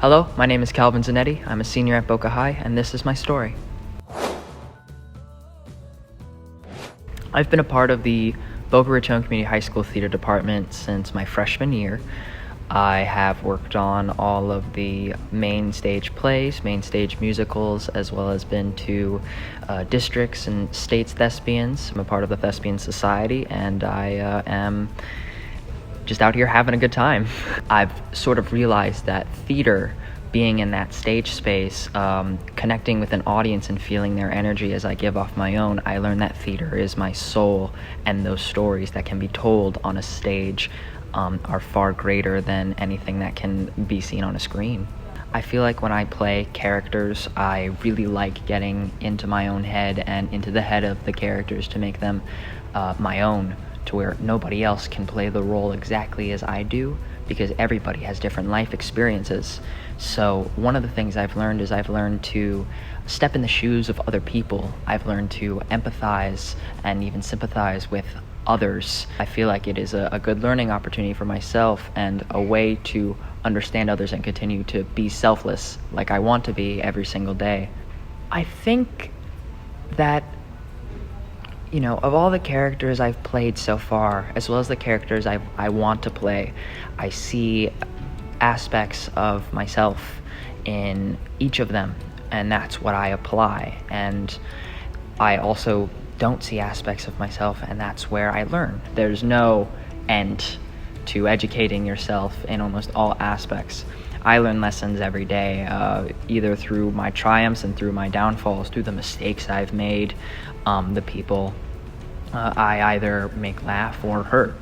Hello, my name is Calvin Zanetti. I'm a senior at Boca High, and this is my story. I've been a part of the Boca Raton Community High School Theater Department since my freshman year. I have worked on all of the main stage plays, main stage musicals, as well as been to districts and states thespians. I'm a part of the Thespian Society, and I am just out here having a good time. I've sort of realized that theater, being in that stage space, connecting with an audience and feeling their energy as I give off my own, I learned that theater is my soul, and those stories that can be told on a stage are far greater than anything that can be seen on a screen. I feel like when I play characters, I really like getting into my own head and into the head of the characters to make them my own, to where nobody else can play the role exactly as I do, because everybody has different life experiences. So one of the things I've learned is I've learned to step in the shoes of other people. I've learned to empathize and even sympathize with others. I feel like it is a good learning opportunity for myself and a way to understand others and continue to be selfless like I want to be every single day. I think that, you know, of all the characters I've played so far, as well as the characters I want to play, I see aspects of myself in each of them, and that's what I apply. And I also don't see aspects of myself, and that's where I learn. There's no end to educating yourself in almost all aspects. I learn lessons every day, either through my triumphs and through my downfalls, through the mistakes I've made, the people I either make laugh or hurt.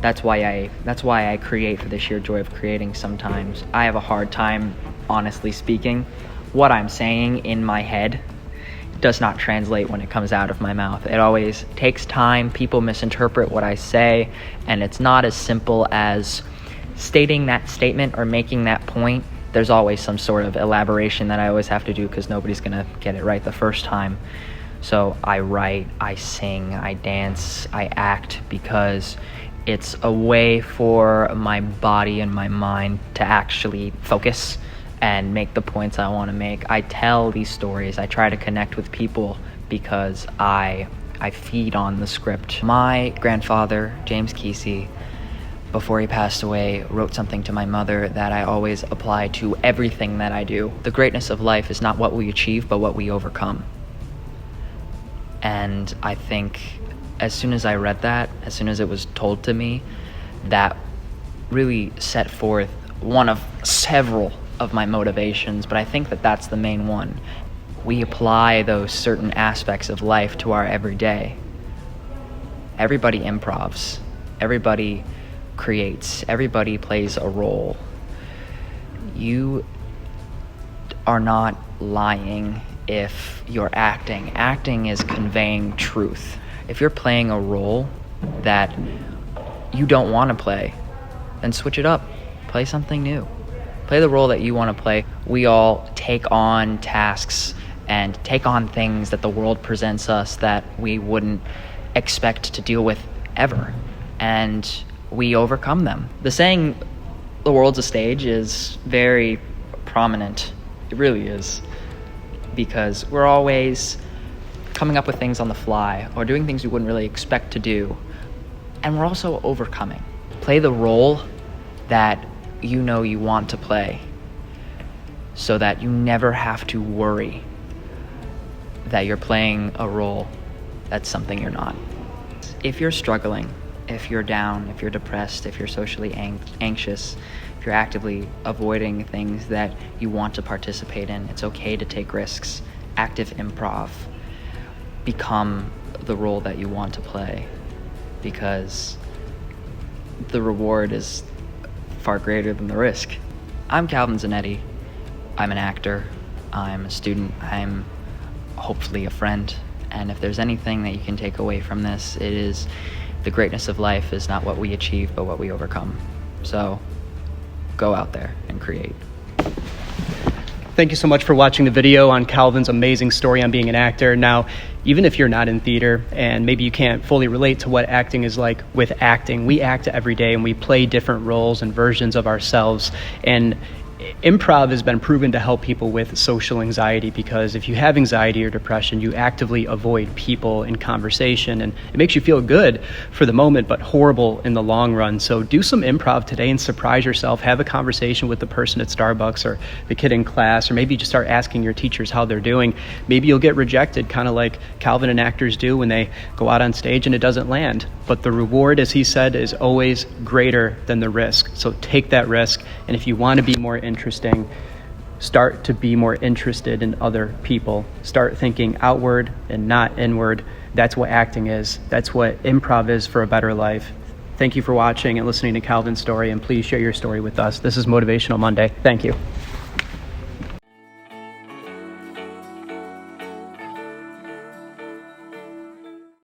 That's why I create, for the sheer joy of creating. Sometimes I have a hard time, honestly speaking. What I'm saying in my head does not translate when it comes out of my mouth. It always takes time. People misinterpret what I say, and it's not as simple as stating that statement or making that point. There's always some sort of elaboration that I always have to do, because nobody's gonna get it right the first time. So I write, I sing, I dance, I act, because it's a way for my body and my mind to actually focus and make the points I want to make. I tell these stories, I try to connect with people because I feed on the script. My grandfather, James Kesey, before he passed away, wrote something to my mother that I always apply to everything that I do. The greatness of life is not what we achieve, but what we overcome. And I think as soon as I read that, as soon as it was told to me, that really set forth one of several of my motivations, but I think that that's the main one. We apply those certain aspects of life to our everyday. Everybody improvs, everybody creates, everybody plays a role. You are not lying if you're acting. Acting is conveying truth. If you're playing a role that you don't want to play, then switch it up. Play something new. Play the role that you want to play. We all take on tasks and take on things that the world presents us that we wouldn't expect to deal with ever. And we overcome them. The saying, "the world's a stage," is very prominent. It really is. Because we're always coming up with things on the fly or doing things we wouldn't really expect to do. And we're also overcoming. Play the role that you know you want to play, so that you never have to worry that you're playing a role that's something you're not. If you're struggling, if you're down, if you're depressed, if you're socially anxious, if you're actively avoiding things that you want to participate in, it's okay to take risks. Active improv. Become the role that you want to play, because the reward is far greater than the risk. I'm Calvin Zanetti. I'm an actor. I'm a student. I'm hopefully a friend. And if there's anything that you can take away from this, it is the greatness of life is not what we achieve, but what we overcome. So go out there and create. Thank you so much for watching the video on Calvin's amazing story on being an actor. Now, even if you're not in theater and maybe you can't fully relate to what acting is like with acting, we act every day and we play different roles and versions of ourselves. And improv has been proven to help people with social anxiety, because if you have anxiety or depression, you actively avoid people and conversation, and it makes you feel good for the moment, but horrible in the long run. So do some improv today and surprise yourself. Have a conversation with the person at Starbucks or the kid in class, or maybe just start asking your teachers how they're doing. Maybe you'll get rejected, kind of like Calvin and actors do when they go out on stage and it doesn't land. But the reward, as he said, is always greater than the risk. So take that risk. And if you want to be more interesting, start to be more interested in other people. Start thinking outward and not inward. That's what acting is. That's what improv is for a better life. Thank you for watching and listening to Calvin's story, and please share your story with us. This is Motivational Monday. Thank you.